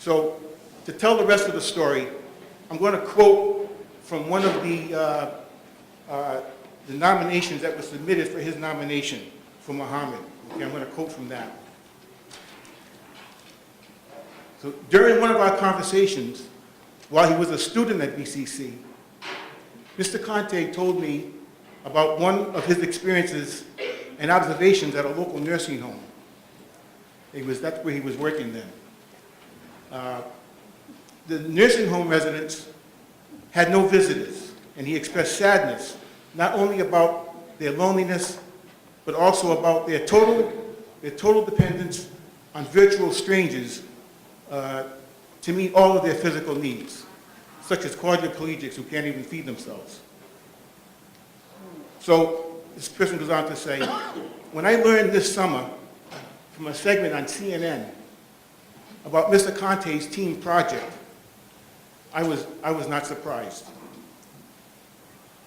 So to tell the rest of the story, I'm going to quote from one of the nominations that was submitted for his nomination for Muhammad. Okay, I'm going to quote from that. So during one of our conversations, while he was a student at BCC, Mr. Conte told me about one of his experiences and observations at a local nursing home. That's where he was working then. The nursing home residents had no visitors, and he expressed sadness, not only about their loneliness, but also about their total dependence on virtual strangers to meet all of their physical needs, such as quadriplegics who can't even feed themselves. So this person goes on to say, when I learned this summer from a segment on CNN about Mr. Conte's team project, I was not surprised.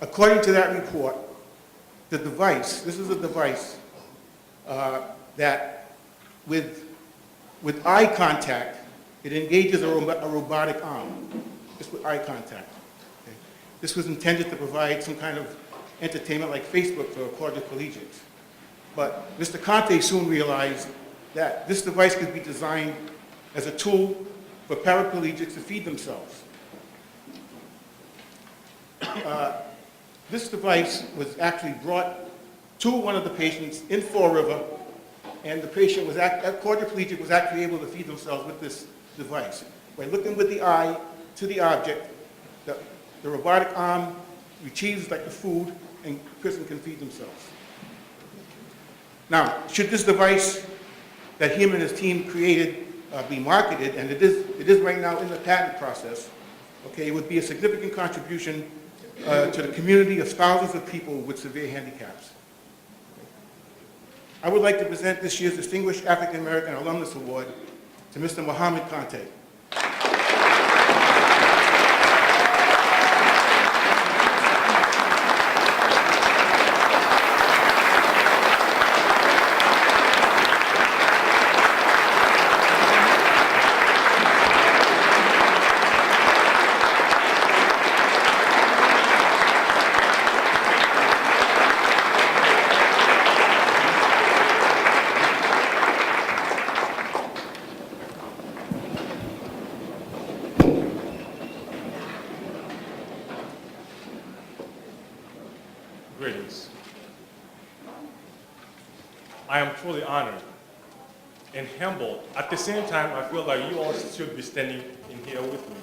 According to that report, the device, this is a device that with eye contact, it engages a robotic arm, just with eye contact. Okay? This was intended to provide some kind of entertainment like Facebook for quadriplegics. But Mr. Conte soon realized that this device could be designed as a tool for paraplegics to feed themselves. This device was actually brought to one of the patients in Fall River, and the patient was quadriplegic was actually able to feed themselves with this device. By looking with the eye to the object, the robotic arm retrieves like the food, and the person can feed themselves. Now, should this device that him and his team created be marketed, and it is right now in the patent process, okay, it would be a significant contribution to the community of thousands of people with severe handicaps. I would like to present this year's Distinguished African American Alumnus Award to Mr. Muhammad Conte. Greetings. I am truly honored and humbled. At the same time, I feel like you all should be standing in here with me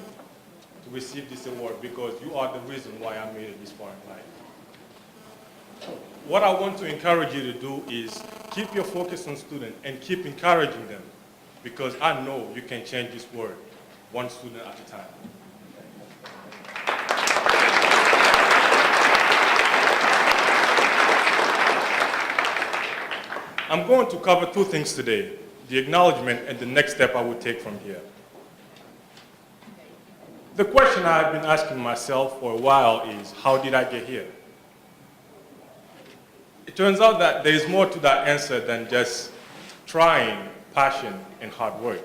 to receive this award because you are the reason why I made it this far in life. What I want to encourage you to do is keep your focus on students and keep encouraging them because I know you can change this world one student at a time. I'm going to cover two things today, the acknowledgement and the next step I will take from here. The question I've been asking myself for a while is, how did I get here? It turns out that there is more to that answer than just trying, passion, and hard work.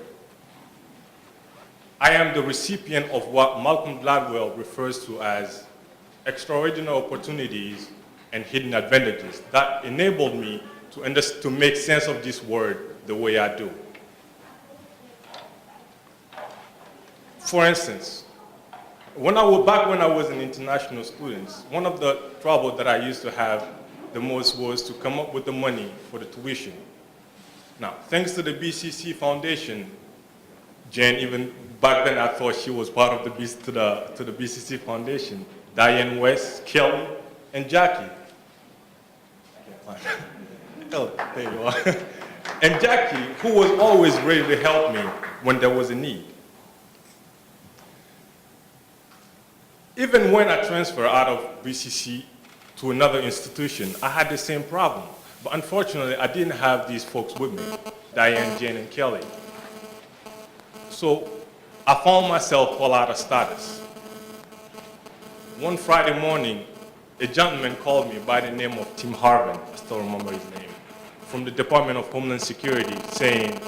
I am the recipient of what Malcolm Gladwell refers to as extraordinary opportunities and hidden advantages that enabled me to make sense of this word the way I do. For instance, when I was an international student, one of the troubles that I used to have the most was to come up with the money for the tuition. Now, thanks to the BCC Foundation, Jen, even back then I thought she was part of the BCC Foundation, Diane West, Kelly, and Jackie. Oh, there you are. And Jackie, who was always ready to help me when there was a need. Even when I transferred out of BCC to another institution, I had the same problem. But unfortunately, I didn't have these folks with me, Diane, Jane, and Kelly. So I found myself fall out of status. One Friday morning, a gentleman called me by the name of Tim Harvin, I still remember his name, from the Department of Homeland Security, saying,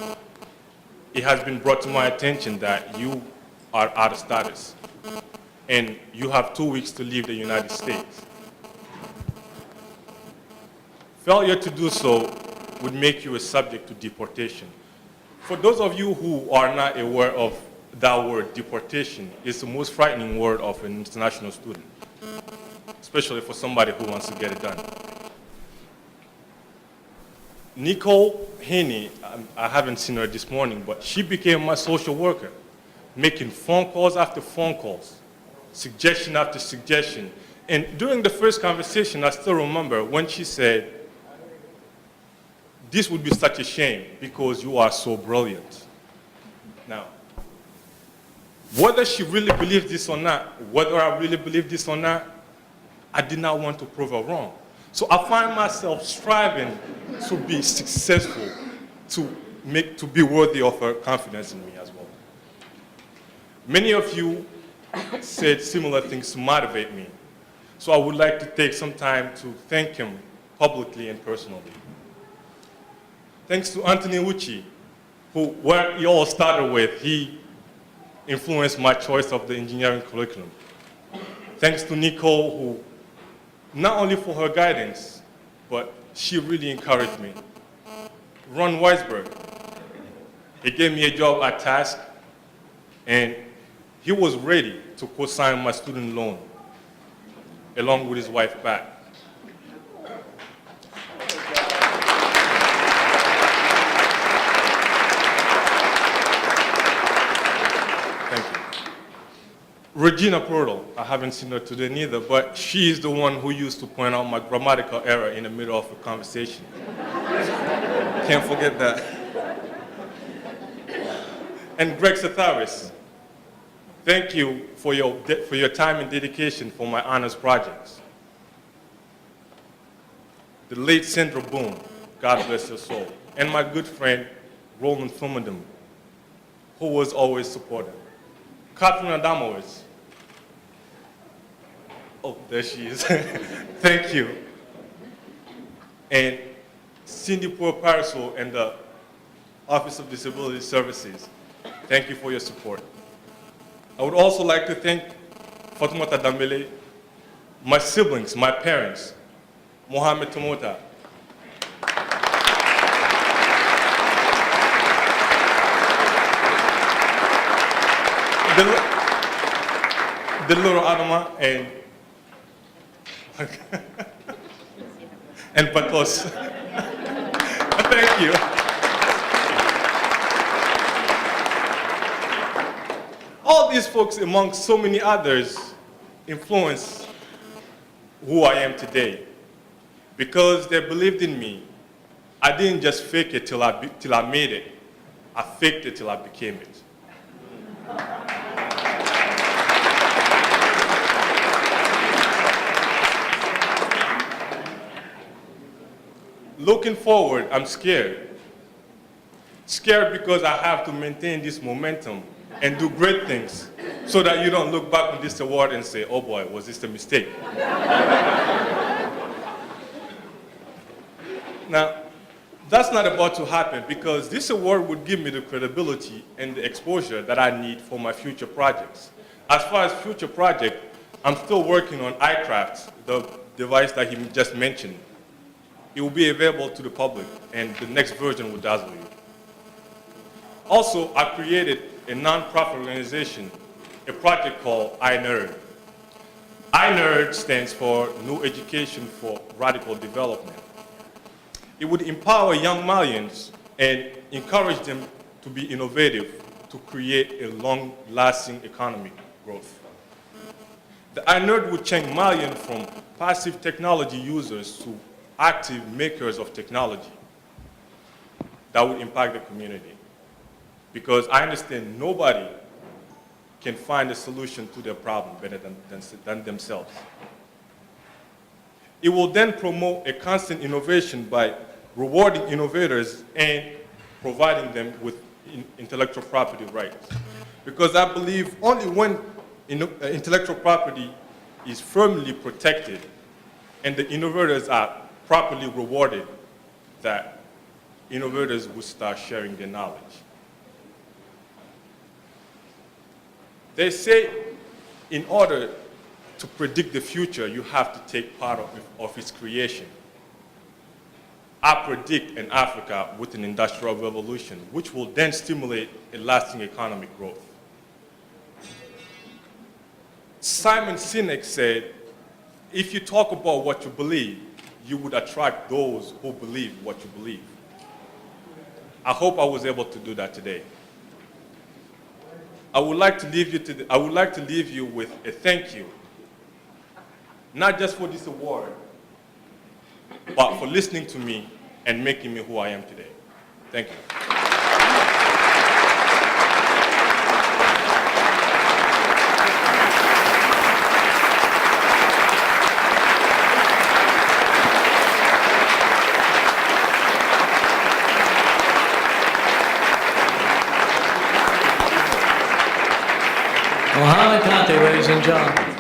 it has been brought to my attention that you are out of status and you have 2 weeks to leave the United States. Failure to do so would make you a subject to deportation. For those of you who are not aware of that word, deportation, it's the most frightening word of an international student, especially for somebody who wants to get it done. Nicole Haney, I haven't seen her this morning, but she became my social worker, making phone calls after phone calls, suggestion after suggestion. And during the first conversation, I still remember when she said, "This would be such a shame because you are so brilliant." Now, whether she really believes this or not, whether I really believe this or not, I did not want to prove her wrong. So I find myself striving to be successful, to be worthy of her confidence in me as well. Many of you said similar things to motivate me. So I would like to take some time to thank him publicly and personally. Thanks to Anthony Uchi, where it all started with, he influenced my choice of the engineering curriculum. Thanks to Nicole, who not only for her guidance, but she really encouraged me. Ron Weisberg, he gave me a job at Task, and he was ready to co-sign my student loan, along with his wife, Pat. Regina Portal, I haven't seen her today neither, but she is the one who used to point out my grammatical error in the middle of a conversation. Can't forget that. And Greg Satharis, thank you for your time and dedication for my honors projects. The late Sandra Boone, God bless her soul. And my good friend, Roland Fumandum, who was always supportive. Catherine Adamowitz. Oh, there she is. Thank you. And Cindy Poor-Parasol and the Office of Disability Services. Thank you for your support. I would also like to thank Fatoumata Dambele, my siblings, my parents, Mohamed Tomota, the little Adama and Patos. Thank you. All these folks, among so many others, influenced who I am today. Because they believed in me, I didn't just fake it till I made it. I faked it till I became it. Looking forward, I'm scared. Scared because I have to maintain this momentum and do great things so that you don't look back on this award and say, oh boy, was this a mistake? Now, that's not about to happen because this award would give me the credibility and the exposure that I need for my future projects. As far as future project, I'm still working on iCraft, the device that he just mentioned. It will be available to the public, and the next version will dazzle you. Also, I created a non-profit organization, a project called iNerd. iNerd stands for New Education for Radical Development. It would empower young Malians and encourage them to be innovative to create a long-lasting economic growth. The iNerd would change Malians from passive technology users to active makers of technology that would impact the community. Because I understand nobody can find a solution to their problem better than themselves. It will then promote a constant innovation by rewarding innovators and providing them with intellectual property rights. Because I believe only when intellectual property is firmly protected and the innovators are properly rewarded, that innovators will start sharing their knowledge. They say in order to predict the future, you have to take part of its creation. I predict an Africa with an industrial revolution, which will then stimulate a lasting economic growth. Simon Sinek said, if you talk about what you believe, you would attract those who believe what you believe. I hope I was able to do that today. I would like to leave you with a thank you, not just for this award, but for listening to me and making me who I am today. Thank you. Mohammed Kante, ladies and gentlemen.